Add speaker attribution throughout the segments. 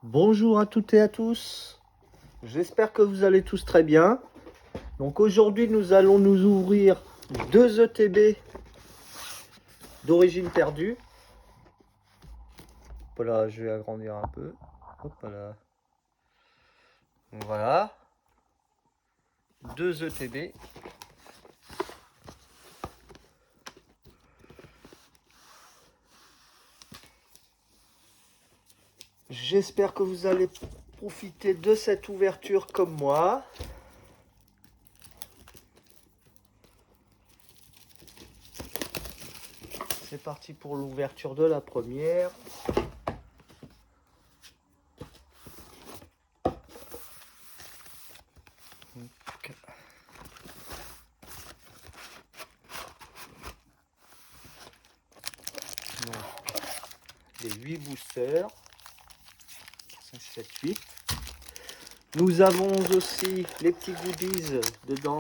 Speaker 1: Bonjour à toutes et à tous, j'espère que vous allez tous très bien. Donc aujourd'hui nous allons nous ouvrir deux ETB d'origine perdue. Voilà, je vais agrandir un peu. Hop là. Voilà. Deux ETB. J'espère que vous allez profiter de cette ouverture comme moi. C'est parti pour l'ouverture de la première. Donc, les 8 boosters. 5, 7, 8. Nous avons aussi les petits goodies dedans.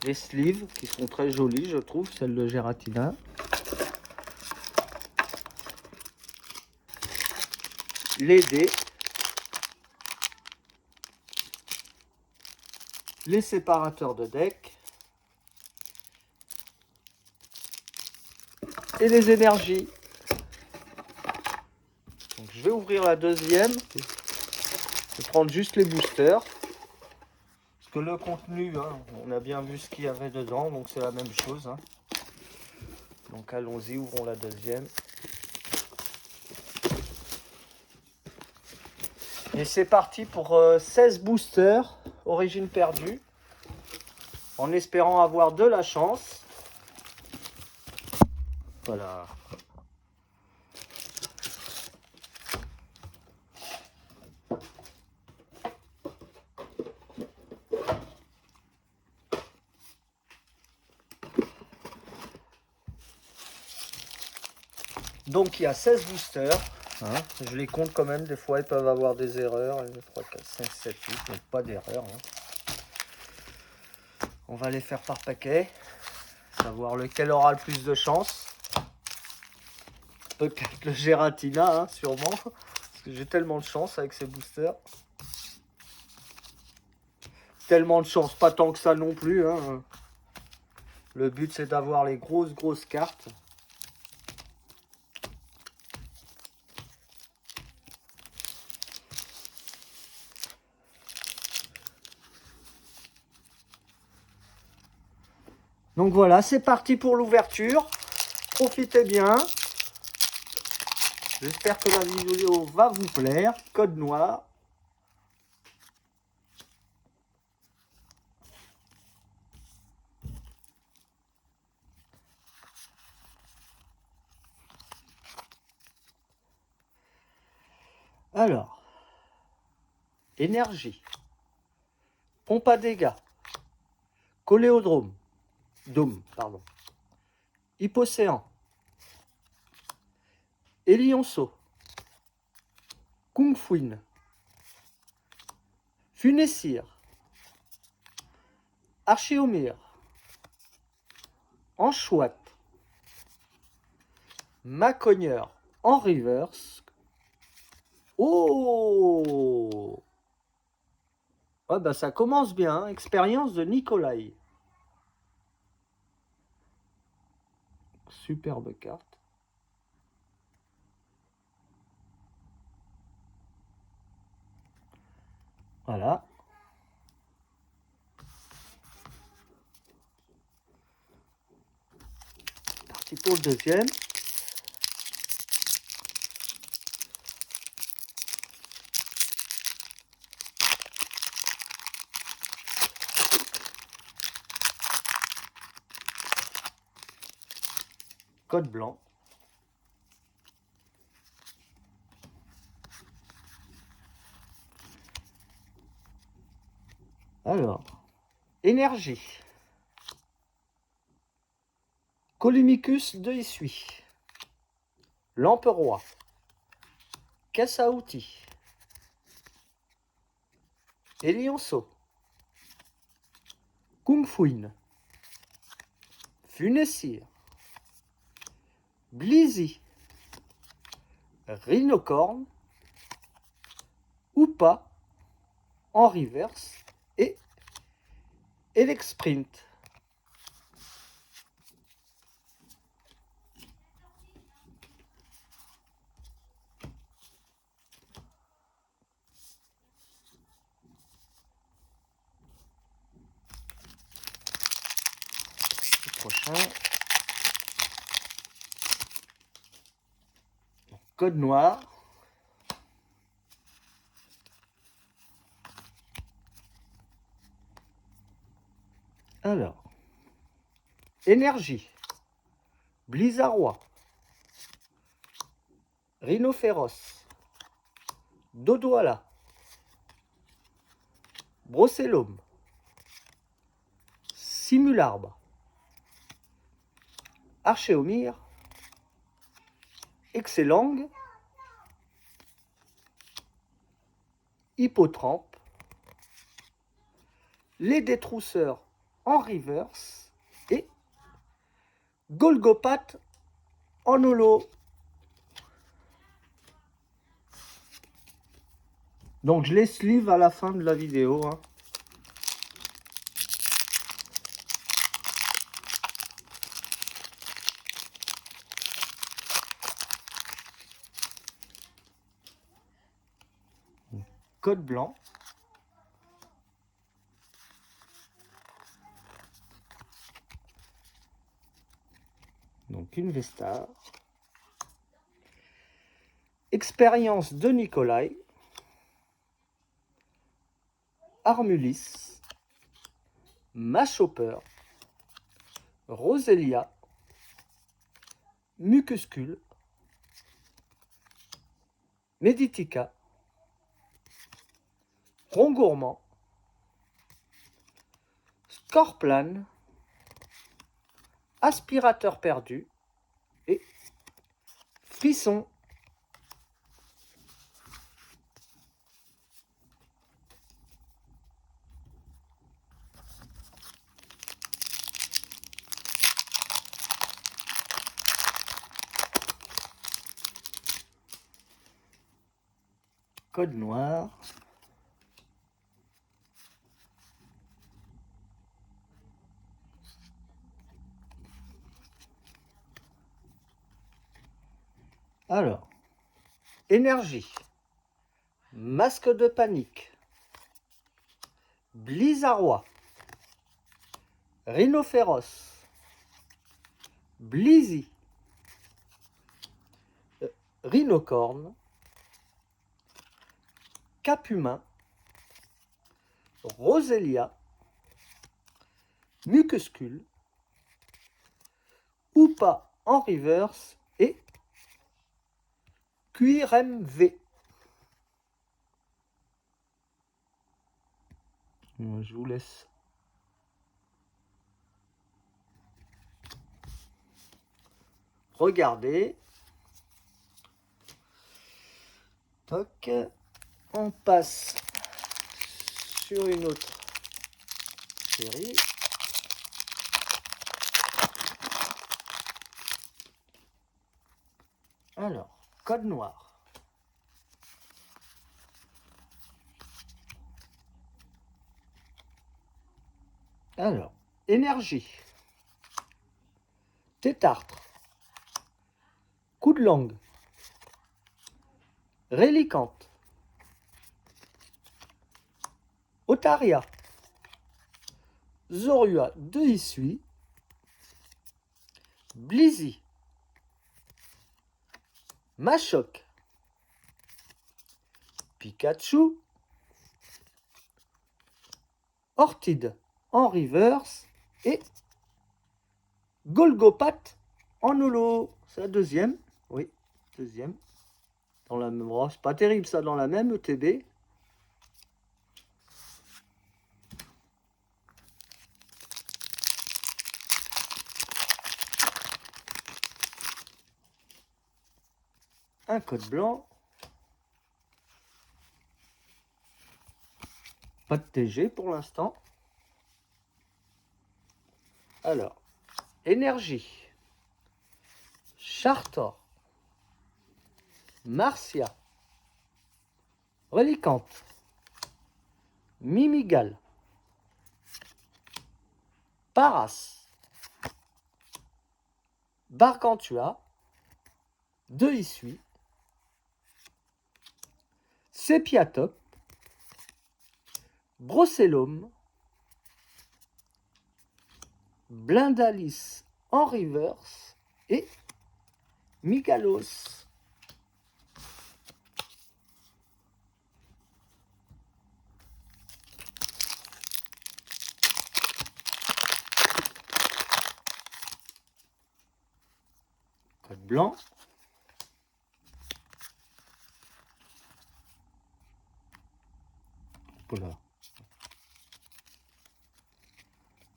Speaker 1: Les sleeves qui sont très jolies, je trouve, celles de Geratina. Les dés. Les séparateurs de deck. Et les énergies. Donc, je vais ouvrir la deuxième. Je vais prendre juste les boosters. Parce que le contenu, hein, on a bien vu ce qu'il y avait dedans, donc c'est la même chose. Hein. Donc allons-y, ouvrons la deuxième. Et c'est parti pour 16 boosters, origine perdue. En espérant avoir de la chance. Voilà. Donc il y a 16 boosters. Hein. Je les compte quand même, des fois ils peuvent avoir des erreurs. 1, 2, 3, 4, 5, 7, 8, mais pas d'erreur. Hein. On va les faire par paquet. Savoir lequel aura le plus de chance. Peut-être le Geratina, hein, sûrement. Parce que j'ai tellement de chance avec ces boosters. Tellement de chance, pas tant que ça non plus. Hein. Le but c'est d'avoir les grosses cartes. Donc voilà, c'est parti pour l'ouverture. Profitez bien. J'espère que la vidéo va vous plaire. Code noir. Alors, énergie, pompe à dégâts, coléodrome, dôme, pardon, hypocéan, Elionceau, Kungfuin, Funessir, Archéomir, Anchouat, Macogneur en reverse. Oh! Ouais, bah ça commence bien, hein. Expérience de Nikolai. Superbe carte. Voilà. Parti pour le deuxième. Code blanc. Alors, énergie. Columicus de Issui. Lampe roi. Caisse à outils. Elionceau. Kungfuin. Funessire, Blizzy, Rhinocorn, Hoopa en reverse et Elexprint. Le prochain. Code noir. Alors, énergie, Blizzarrois, Rhinophéros, Dodoala, Brocellum, Simularbre, Archéomyre, Excellang, Hippotrampe, les détrousseurs en reverse et Golgopath en holo. Donc je les sleeve à la fin de la vidéo. Hein. Code blanc. Donc une Vestar. Expérience de Nikolai. Armulis. Machopper. Roselia. Mucuscule. Meditica. Rongourmand. Scorplan. Aspirateur perdu et Frisson. Code noir. Alors, énergie, masque de panique, Blizzarrois, Rhinophéros, Blizzy, Rhinocorn, Capumain, Roselia, Mucuscule, Hoopa en reverse et QRMV. Je vous laisse. Regardez. Toc. On passe sur une autre série. Alors, code noir. Alors, énergie. Tétartre. Coup de langue. Rélicante. Otaria. Zorua de Issui. Blizzy. Machoc. Pikachu. Ortide en reverse et Golgopath en holo. C'est la deuxième. Oui, deuxième. Dans la même. Oh, c'est pas terrible ça, dans la même ETB. Un code blanc. Pas de TG pour l'instant. Alors, Énergie. Chartor. Marcia. Relicante. Mimigal. Paras. Bargantua. De Issui. Sépiatop. Brocellum. Blindalis en reverse et Migalos. Code blanc. Voilà.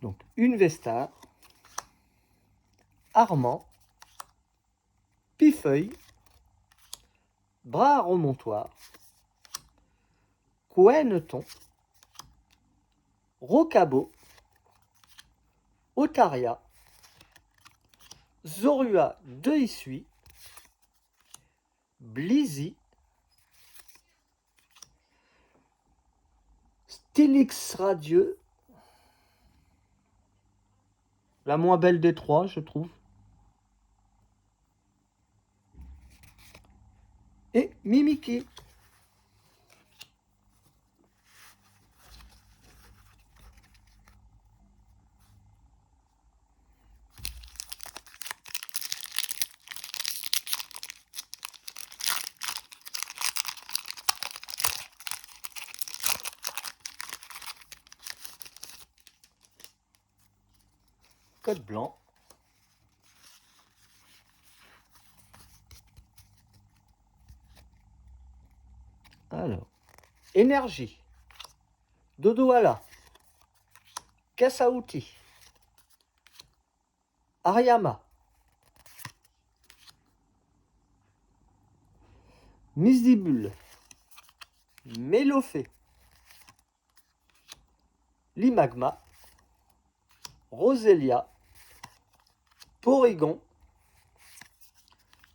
Speaker 1: Donc une Vestar, Armand, Pifeuille, Bras à remontoir, Couenneton, Rocabo, Otaria, Zorua de Issui, Blizy, Stylix radieux, la moins belle des trois, je trouve. Et Mimiki. Code blanc. Alors, énergie. Dodoala. Caisse à outils. Ariama. Misdibule. Mélofée. Limagma. Roselia. Porygon.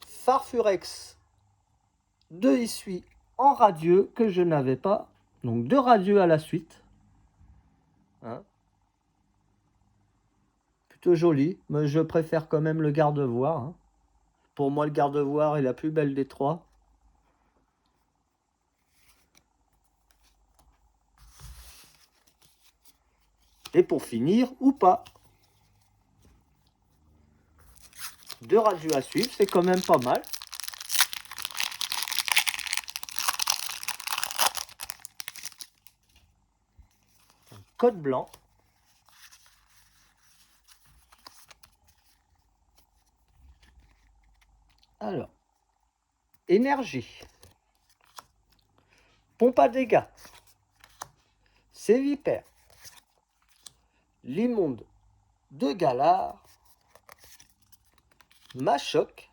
Speaker 1: Farfurex. De Issui en radieux que je n'avais pas. Donc 2 radieux à la suite. Hein, plutôt joli, mais je préfère quand même le garde-voir. Hein. Pour moi, le garde-voir est la plus belle des trois. Et pour finir, ou pas. 2 radieux à suivre, c'est quand même pas mal. Code blanc. Alors, énergie. Pompe à dégâts. Sévipère. L'immonde de Galard. Machoc.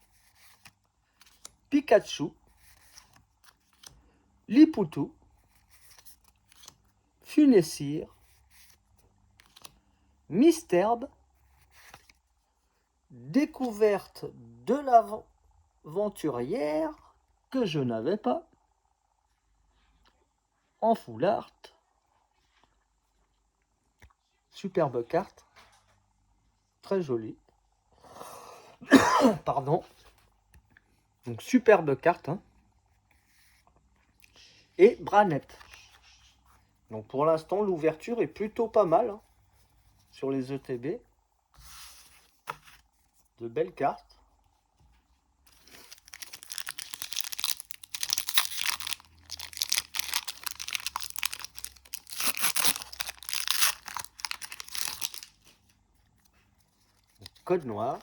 Speaker 1: Pikachu. Lipoutou. Funessire. Misterbe. Découverte de l'aventurière que je n'avais pas. En full art. Superbe carte. Très jolie. Pardon. Donc superbe carte. Hein. Et Branette. Donc pour l'instant, l'ouverture est plutôt pas mal hein, sur les ETB. De belles cartes. Code noir.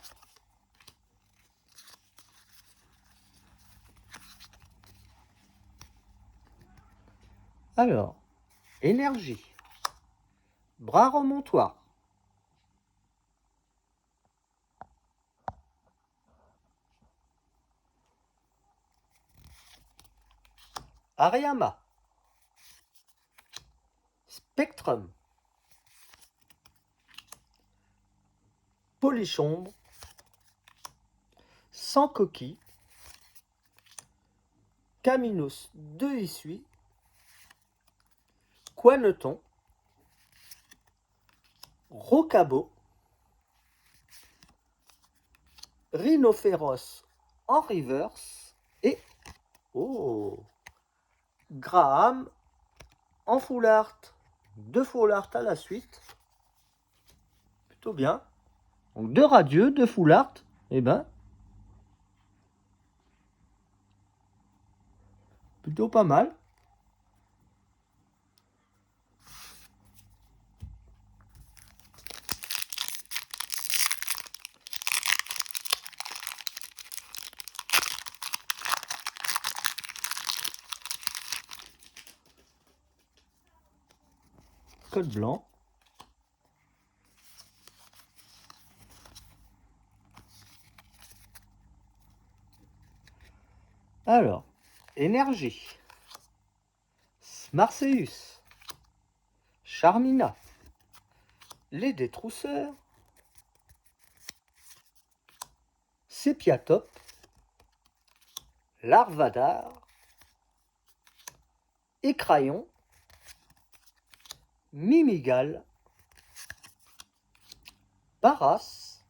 Speaker 1: Alors, énergie. Bras remontoir. Ariama. Spectrum. Polichombre, Sans coquille, Caminos de Issui, Coineton, Rocabo, Rhinophéros en reverse et Graham en full art. 2 full art à la suite. Plutôt bien. Donc 2 radieux, 2 full art. Eh ben, plutôt pas mal. Code blanc. Alors, énergie. Marseillus. Charmina. Les détrousseurs. Sépiatop. Larvadar. Écrayon. Mimigal. Paras.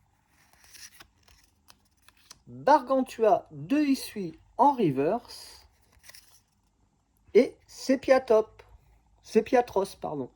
Speaker 1: Bargantua de Issui en reverse et Sépiatop, Sépiatros, pardon.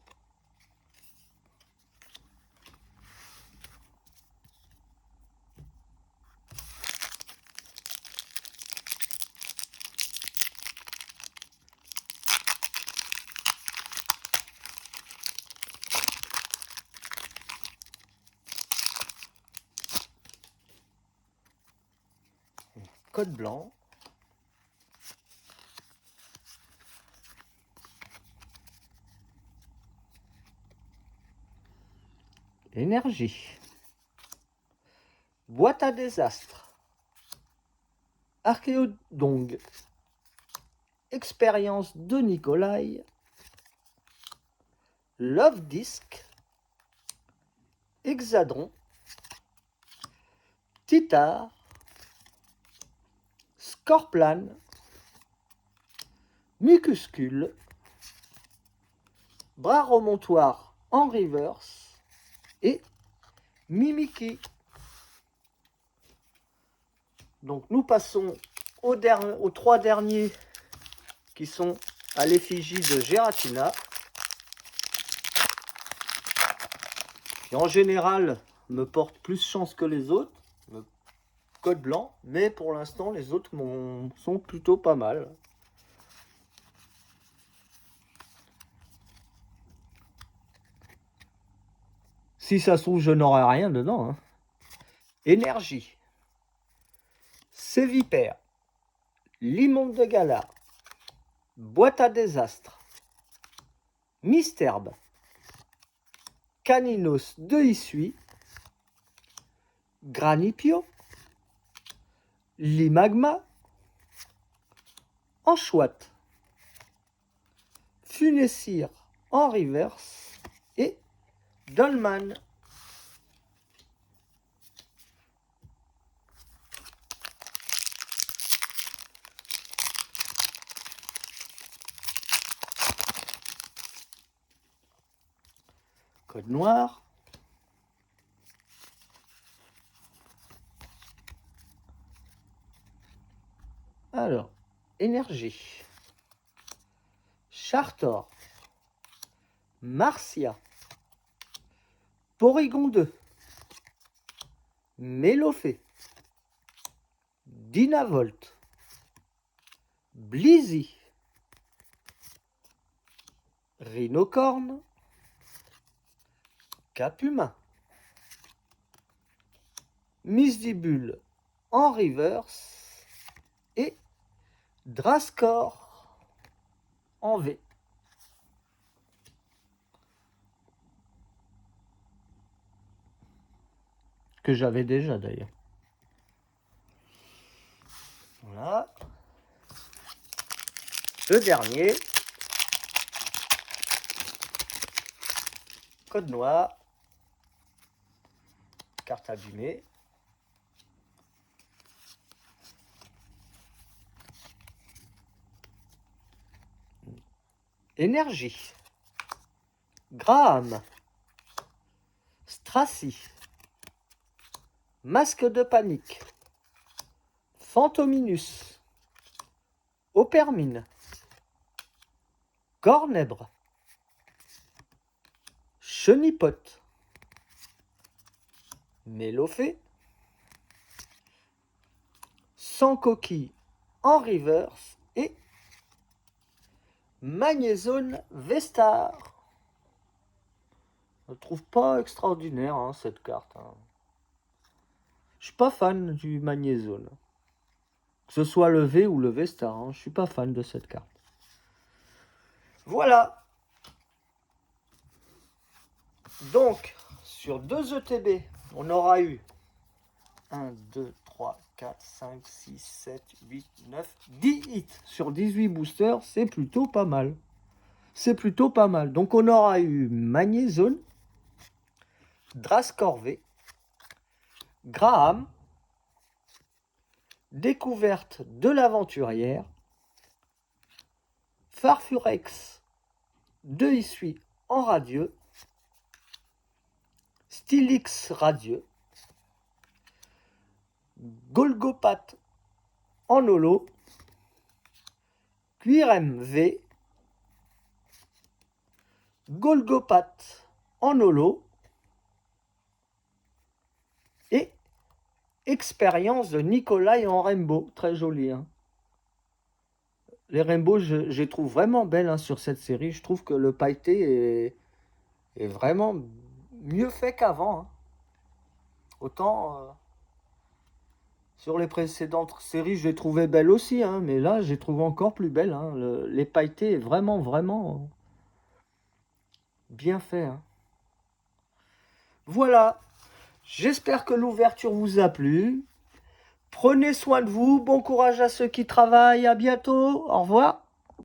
Speaker 1: Code blanc. Énergie. Boîte à désastre. Archéodong. Expérience de Nikolai. Love Disc. Hexadron. Titar. Scorplan. Mucuscule. Bras remontoir en reverse et Mimiki. Donc nous passons aux 3 derniers qui sont à l'effigie de Geratina, qui en général me portent plus chance que les autres, code blanc, mais pour l'instant les autres sont plutôt pas mal. Si ça se trouve, je n'aurai rien dedans. Hein. Énergie. Sévipère. Limon de Gala. Boîte à désastre. Misterbe. Caninos de Issui. Granipio. Limagma. Anchouette. Funessir en reverse et Dolman. Code noir. Alors, énergie. Chartor. Marcia. Porygon 2. Mélofée. Dynavolt. Blizzy. Rhinocorne. Capuma. Misdibule en reverse et Drascor en V. Que j'avais déjà d'ailleurs. Voilà. Le dernier. Code noir. carte abîmée. Énergie. Graham. Strassi. Masque de panique. Fantominus. Opermine. Cornèbre. Chenipote. Mélophée. Sans coquille en reverse et Magnézone Vestar. Je ne trouve pas extraordinaire hein, cette carte. Hein. Je suis pas fan du Magnézone. Que ce soit le V ou le Vestar, hein, je suis pas fan de cette carte. Voilà. Donc, sur 2 ETB, on aura eu 1, 2, 3, 4, 5, 6, 7, 8, 9, 10 hits sur 18 boosters. C'est plutôt pas mal. C'est plutôt pas mal. Donc, on aura eu Magnézone, Drascorvé, Graham, Découverte de l'Aventurière, Farfurex, 2 issues en radieux, Stylix radieux, Golgopath en holo, Cuirem V, Golgopath en holo et Expérience de Nikolai en rainbow. Très joli. Hein. Les rainbows, je les trouve vraiment belles hein, sur cette série. Je trouve que le pailleté est vraiment mieux fait qu'avant. Hein. Autant sur les précédentes séries, je les trouvais belles aussi. Hein, mais là, je les trouve encore plus belles. Hein. Les pailletés est vraiment, vraiment bien fait. Hein. Voilà. J'espère que l'ouverture vous a plu. Prenez soin de vous. Bon courage à ceux qui travaillent. À bientôt. Au revoir.